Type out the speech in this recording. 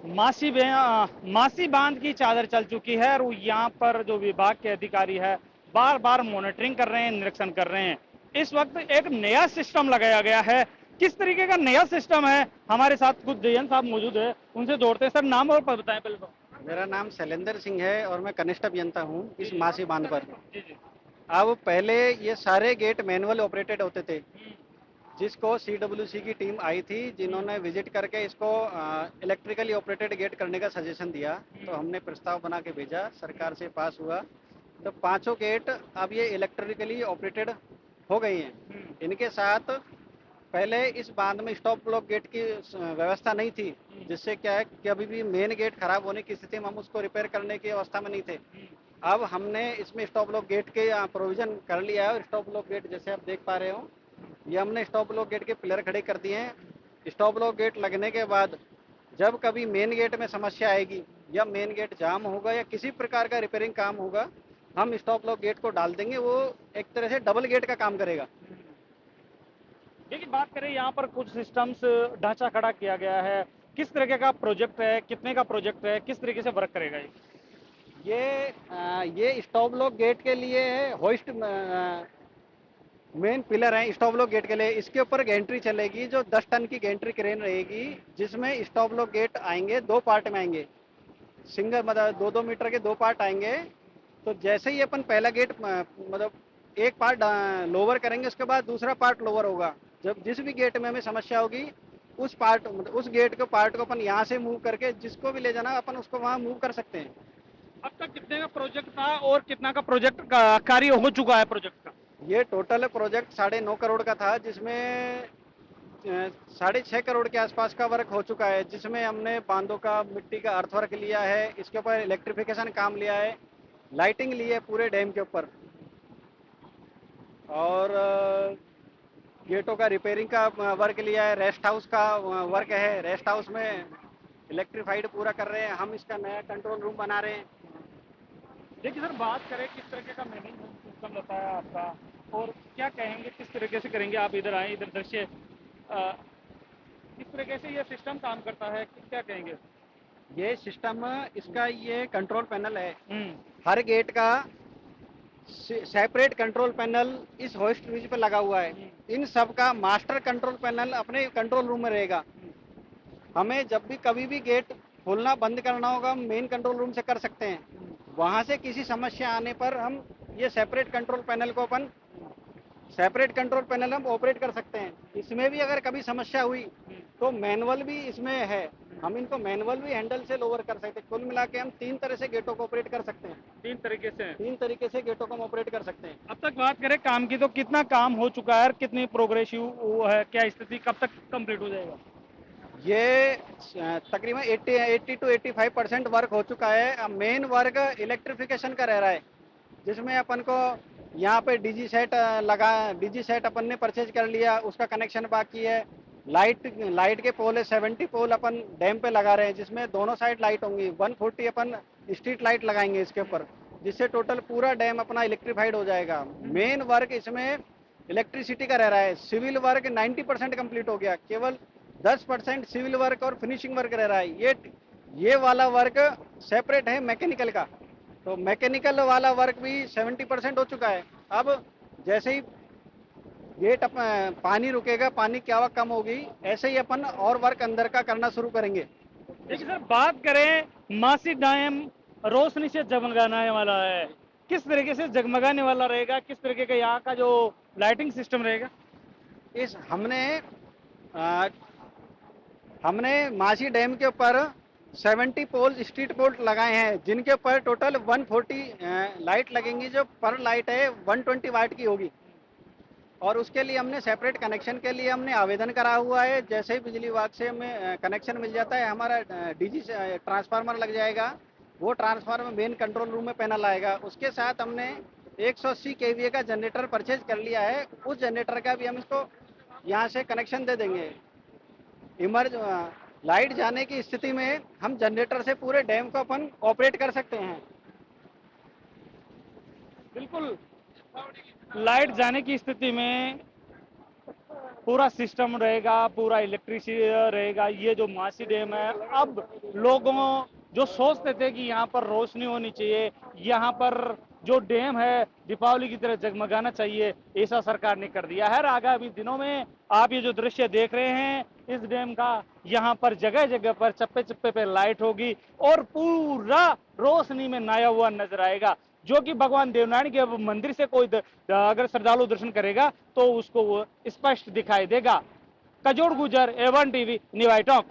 मासी बांध की चादर चल चुकी है और यहाँ पर जो विभाग के अधिकारी है बार बार मॉनिटरिंग कर रहे हैं, निरीक्षण कर रहे हैं। इस वक्त एक नया सिस्टम लगाया गया है। किस तरीके का नया सिस्टम है, हमारे साथ कुछ जयन साहब मौजूद है, उनसे जोड़ते हैं। सर, नाम और पद बताएं पहले तो। मेरा नाम शैलेंद्र सिंह है और मैं कनिष्ठ अभियंता हूँ जी इस जी मासी बांध पर। जी जी। अब पहले ये सारे गेट मैनुअल ऑपरेटेड होते थे, जिसको सीडब्ल्यूसी की टीम आई थी, जिन्होंने विजिट करके इसको इलेक्ट्रिकली ऑपरेटेड गेट करने का सजेशन दिया। तो हमने प्रस्ताव बना के भेजा, सरकार से पास हुआ। तो पांचों गेट अब ये इलेक्ट्रिकली ऑपरेटेड हो गई हैं। इनके साथ पहले इस बांध में स्टॉप ब्लॉक गेट की व्यवस्था नहीं थी, जिससे क्या है कि अभी भी मेन गेट खराब होने की स्थिति में हम उसको रिपेयर करने की अवस्था में नहीं थे। अब हमने इसमें स्टॉप लॉक गेट के प्रोविजन कर लिया है और स्टॉप लॉक गेट जैसे आप देख पा रहे हो, ये हमने स्टॉप लॉक गेट के पिलर खड़े कर दिए हैं। स्टॉप लॉक गेट लगने के बाद जब कभी मेन गेट में समस्या आएगी या मेन गेट जाम होगा या किसी प्रकार का रिपेयरिंग काम होगा, हम स्टॉप लॉक गेट को डाल देंगे। वो एक तरह से डबल गेट का काम करेगा। देखिए, बात करें यहाँ पर कुछ सिस्टम्स ढांचा खड़ा किया गया है। किस तरीके का प्रोजेक्ट है, कितने का प्रोजेक्ट है, किस तरीके से वर्क करेगा ये? ये स्टॉप लॉक गेट के लिए होइस्ट मेन पिलर है। स्टॉप लॉक गेट के लिए इसके ऊपर गेंट्री चलेगी, जो 10 टन की गेंट्री क्रेन रहेगी, जिसमें स्टॉप लॉक गेट आएंगे, दो पार्ट में आएंगे। सिंगल मतलब 2-2 मीटर के दो पार्ट आएंगे। तो जैसे ही अपन पहला गेट मतलब एक पार्ट लोअर करेंगे, उसके बाद दूसरा पार्ट लोअर होगा। जब जिस भी गेट में हमें समस्या होगी, उस पार्ट मतलब उस गेट के पार्ट को अपन यहाँ से मूव करके जिसको भी ले जाना अपन उसको वहाँ मूव कर सकते हैं। अब तक कितने का प्रोजेक्ट था और कितना का प्रोजेक्ट का कार्य हो चुका है प्रोजेक्ट का? ये टोटल प्रोजेक्ट 9.5 करोड़ का था, जिसमें 6.5 करोड़ के आसपास का वर्क हो चुका है, जिसमें हमने बांधों का मिट्टी का अर्थ वर्क लिया है, इसके ऊपर इलेक्ट्रिफिकेशन काम लिया है, लाइटिंग ली है पूरे डैम के ऊपर, और गेटों का रिपेयरिंग का वर्क लिया है। रेस्ट हाउस का वर्क है, रेस्ट हाउस में इलेक्ट्रीफाइड पूरा कर रहे हैं हम। इसका नया कंट्रोल रूम बना रहे हैं। देखिए सर, बात करें किस तरीके का मैनेजमेंट सिस्टम रहता है आपका, और क्या कहेंगे, किस तरीके से करेंगे? आप इधर आए, इधर दृश्य किस तरीके से ये सिस्टम काम करता है, क्या कहेंगे? ये सिस्टम, इसका ये कंट्रोल पैनल है। हम्म। हर गेट का सेपरेट कंट्रोल पैनल इस होस्ट ब्रिज पर लगा हुआ है। इन सब का मास्टर कंट्रोल पैनल अपने कंट्रोल रूम में रहेगा। हमें जब भी कभी भी गेट खोलना बंद करना होगा, हम मेन कंट्रोल रूम से कर सकते हैं। वहां से किसी समस्या आने पर हम ये सेपरेट कंट्रोल पैनल हम ऑपरेट कर सकते हैं। इसमें भी अगर कभी समस्या हुई तो मैनुअल भी इसमें है, हम इनको मैनुअल भी हैंडल से लोअर कर सकते हैं। कुल मिला के हम 3 तरह से गेटों को ऑपरेट कर सकते हैं। 3 तरीके से? 3 तरीके से गेटों को हम ऑपरेट कर सकते हैं। अब तक बात करें काम की, तो कितना काम हो चुका है और कितनी प्रोग्रेसिव वो है, क्या स्थिति, कब तक कंप्लीट हो जाएगा? ये तकरीबन 80 to 85% वर्क हो चुका है। अब मेन वर्क इलेक्ट्रिफिकेशन का रह रहा है, जिसमें अपन को यहाँ पे डीजी सेट अपन ने परचेज कर लिया, उसका कनेक्शन बाकी है। लाइट के पोल है, 70 पोल अपन डैम पे लगा रहे हैं, जिसमें दोनों साइड लाइट होंगी। 140 अपन स्ट्रीट लाइट लगाएंगे इसके ऊपर, जिससे टोटल पूरा डैम अपना इलेक्ट्रीफाइड हो जाएगा। मेन वर्क इसमें इलेक्ट्रिसिटी का रह रहा है। सिविल वर्क 90% कंप्लीट हो गया, केवल 10% सिविल वर्क और फिनिशिंग वर्क रह रहा है। ये वाला वर्क सेपरेट है मैकेनिकल का। तो मैकेनिकल वाला वर्क भी 70% हो चुका है। अब जैसे ही गेट पानी रुकेगा, पानी की आवक कम होगी, ऐसे ही अपन और वर्क अंदर का करना शुरू करेंगे। देखिए सर, बात करें मासी डैम रोशनी से जगमगाने वाला है, किस तरीके से जगमगाने वाला रहेगा, किस तरीके का यहाँ का जो लाइटिंग सिस्टम रहेगा? इस आ, हमने मासी डैम के ऊपर 70 पोल स्ट्रीट पोल लगाए हैं, जिनके ऊपर टोटल 140 लाइट लगेंगी, जो पर लाइट है 120 वाट की होगी। और उसके लिए हमने सेपरेट कनेक्शन के लिए हमने आवेदन करा हुआ है। जैसे ही बिजली विभाग से हमें कनेक्शन मिल जाता है, हमारा डीजी ट्रांसफार्मर लग जाएगा। वो ट्रांसफार्मर मेन कंट्रोल रूम में पैनल आएगा। उसके साथ हमने 180 केवीए का जनरेटर परचेज कर लिया है। उस जनरेटर का भी हम इसको यहाँ से कनेक्शन दे देंगे। इमर्ज लाइट जाने की स्थिति में हम जनरेटर से पूरे डैम को अपन ऑपरेट कर सकते हैं। बिल्कुल। लाइट जाने की स्थिति में पूरा सिस्टम रहेगा, पूरा इलेक्ट्रिसिटी रहेगा। ये जो मासी डैम है, अब लोगों जो सोचते थे कि यहाँ पर रोशनी होनी चाहिए, यहाँ पर जो डैम है दीपावली की तरह जगमगाना चाहिए, ऐसा सरकार ने कर दिया है। और आगामी दिनों में आप ये जो दृश्य देख रहे हैं इस डैम का, यहाँ पर जगह जगह पर चप्पे चप्पे पे लाइट होगी और पूरा रोशनी में नया हुआ नजर आएगा, जो कि भगवान देवनारायण के मंदिर से कोई अगर श्रद्धालु दर्शन करेगा तो उसको वो स्पष्ट दिखाई देगा। कजोड़ गुजर, A1 टीवी, निवाई टॉक।